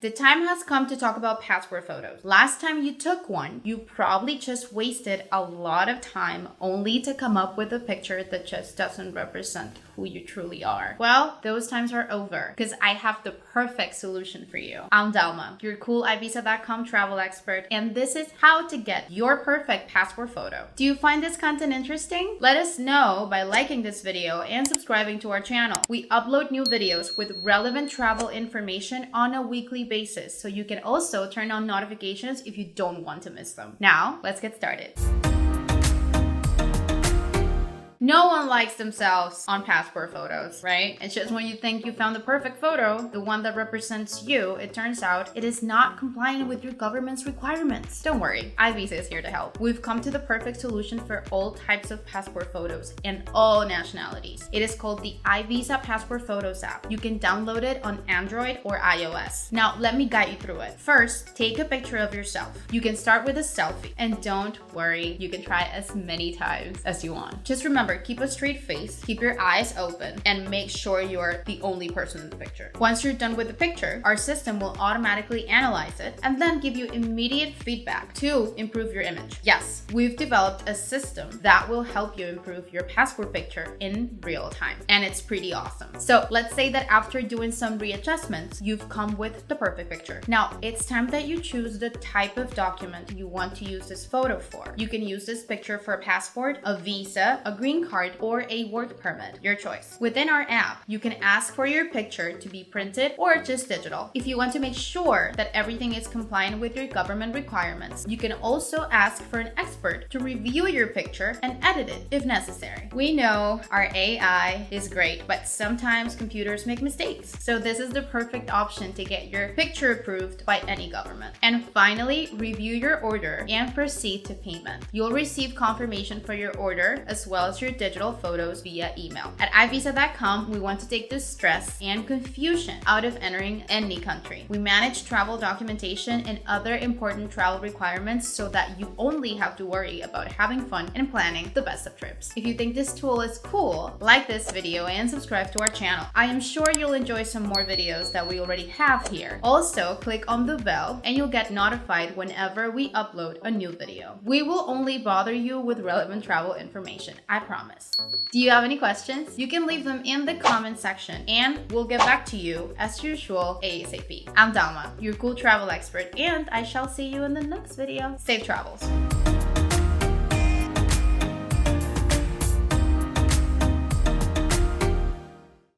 The time has come to talk about passport photos. Last time you took one, you probably just wasted a lot of time only to come up with a picture that just doesn't represent who you truly are. Well, those times are over because I have the perfect solution for you. I'm Dalma, your cool iVisa.com travel expert, and this is how to get your perfect passport photo. Do you find this content interesting? Let us know by liking this video and subscribing to our channel. We upload new videos with relevant travel information on a weekly basis, so you can also turn on notifications if you don't want to miss them. Now, let's get started. No one likes themselves on passport photos, right? It's just when you think you found the perfect photo, the one that represents you, it turns out it is not compliant with your government's requirements. Don't worry, iVisa is here to help. We've come to the perfect solution for all types of passport photos and all nationalities. It is called the iVisa Passport Photos app. You can download it on Android or iOS. Now, let me guide you through it. First, take a picture of yourself. You can start with a selfie, and don't worry, you can try as many times as you want. Just remember, keep a straight face, keep your eyes open, and make sure you're the only person in the picture. Once you're done with the picture, our system will automatically analyze it and then give you immediate feedback to improve your image. Yes, we've developed a system that will help you improve your passport picture in real time, and it's pretty awesome. So let's say that after doing some readjustments, you've come with the perfect picture. Now, it's time that you choose the type of document you want to use this photo for. You can use this picture for a passport, a visa, a green card, or a work permit, your choice. Within our app, you can ask for your picture to be printed or just digital. If you want to make sure that everything is compliant with your government requirements, you can also ask for an expert to review your picture and edit it if necessary. We know our AI is great, but sometimes computers make mistakes. So this is the perfect option to get your picture approved by any government. And finally, review your order and proceed to payment. You'll receive confirmation for your order as well as your digital photos via email. At iVisa.com, we want to take the stress and confusion out of entering any country. We manage travel documentation and other important travel requirements so that you only have to worry about having fun and planning the best of trips. If you think this tool is cool, like this video and subscribe to our channel. I am sure you'll enjoy some more videos that we already have here. Also, click on the bell and you'll get notified whenever we upload a new video. We will only bother you with relevant travel information, I promise. Do you have any questions? You can leave them in the comment section and we'll get back to you as usual ASAP. I'm Dalma, your cool travel expert, and I shall see you in the next video. Safe travels.